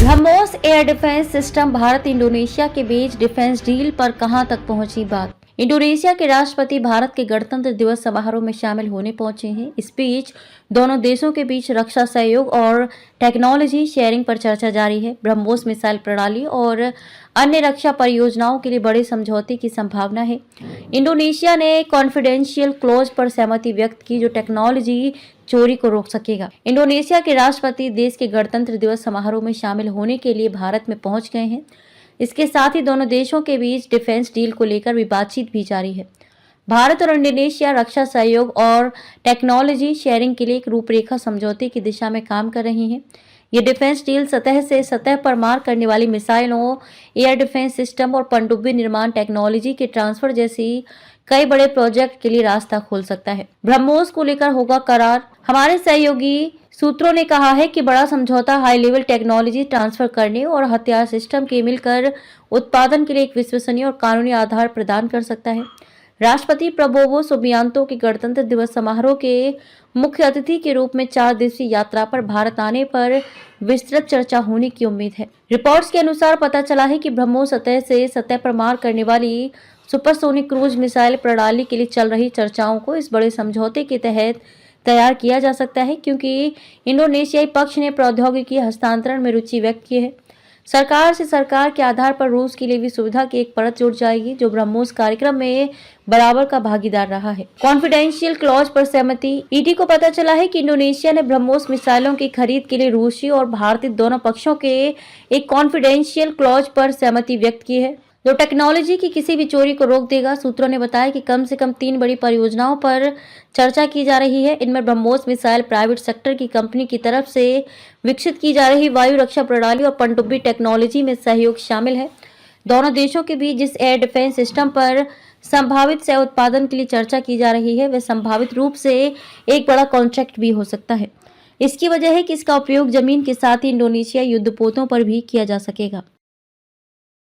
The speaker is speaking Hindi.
BrahMos air defence system Bharat Indonesia के बीच डिफेंस डील पर कहां तक पहुंची बात। इंडोनेशिया के राष्ट्रपति भारत के गणतंत्र दिवस समारोह में शामिल होने पहुंचे हैं। इस बीच दोनों देशों के बीच रक्षा सहयोग और टेक्नोलॉजी शेयरिंग पर चर्चा जारी है। ब्रह्मोस मिसाइल प्रणाली और अन्य रक्षा परियोजनाओं के लिए बड़े समझौते की संभावना है। इंडोनेशिया ने कॉन्फिडेंशियल क्लॉज पर सहमति व्यक्त की जो टेक्नोलॉजी चोरी को रोक सकेगा। इंडोनेशिया के राष्ट्रपति देश के गणतंत्र दिवस समारोह में शामिल होने के लिए भारत में पहुंच गए हैं। इसके साथ ही दोनों देशों के बीच डिफेंस डील को लेकर भी बातचीत भी जारी है। भारत और इंडोनेशिया रक्षा सहयोग और टेक्नोलॉजी शेयरिंग के लिए एक रूपरेखा समझौते की दिशा में काम कर रही हैं। ये डिफेंस डील सतह से सतह पर मार करने वाली मिसाइलों, एयर डिफेंस सिस्टम और पनडुब्बी निर्माण टेक्नोलॉजी के ट्रांसफर जैसी कई बड़े प्रोजेक्ट के लिए रास्ता खोल सकता है। ब्रह्मोस को लेकर होगा करार। हमारे सहयोगी सूत्रों ने कहा है कि बड़ा समझौता हाई लेवल टेक्नोलॉजी ट्रांसफर करने और हथियार सिस्टम के मिलकर उत्पादन के लिए एक विश्वसनीय और कानूनी आधार प्रदान कर सकता है। राष्ट्रपति प्रबोवो सुबियांतो के गणतंत्र दिवस समारोह के मुख्य अतिथि के रूप में 4 दिवसीय यात्रा पर भारत आने पर विस्तृत चर्चा होने की उम्मीद है। रिपोर्ट्स के अनुसार पता चला है कि ब्रह्मोस सतह से सतह पर मार करने वाली सुपरसोनिक क्रूज मिसाइल प्रणाली के लिए चल रही चर्चाओं को इस बड़े समझौते के तहत तैयार किया जा सकता है, क्योंकि इंडोनेशियाई पक्ष ने प्रौद्योगिकी हस्तांतरण में रुचि व्यक्त की है। सरकार से सरकार के आधार पर रूस के लिए भी सुविधा की एक परत जुड़ जाएगी, जो ब्रह्मोस कार्यक्रम में बराबर का भागीदार रहा है। कॉन्फिडेंशियल क्लॉज पर सहमति। ईडी को पता चला है कि इंडोनेशिया ने ब्रह्मोस मिसाइलों की खरीद के लिए रूसी और भारतीय दोनों पक्षों के एक कॉन्फिडेंशियल क्लॉज पर सहमति व्यक्त की है, जो टेक्नोलॉजी की किसी भी चोरी को रोक देगा। सूत्रों ने बताया कि कम से कम 3 बड़ी परियोजनाओं पर चर्चा की जा रही है। इनमें ब्रह्मोस मिसाइल, प्राइवेट सेक्टर की कंपनी की तरफ से विकसित की जा रही वायु रक्षा प्रणाली और पनडुब्बी टेक्नोलॉजी में सहयोग शामिल है। दोनों देशों के बीच जिस एयर डिफेंस सिस्टम पर संभावित सह उत्पादन के लिए चर्चा की जा रही है, वह संभावित रूप से एक बड़ा कॉन्ट्रैक्ट भी हो सकता है। इसकी वजह है कि इसका उपयोग जमीन के साथ ही इंडोनेशिया युद्धपोतों पर भी किया जा सकेगा।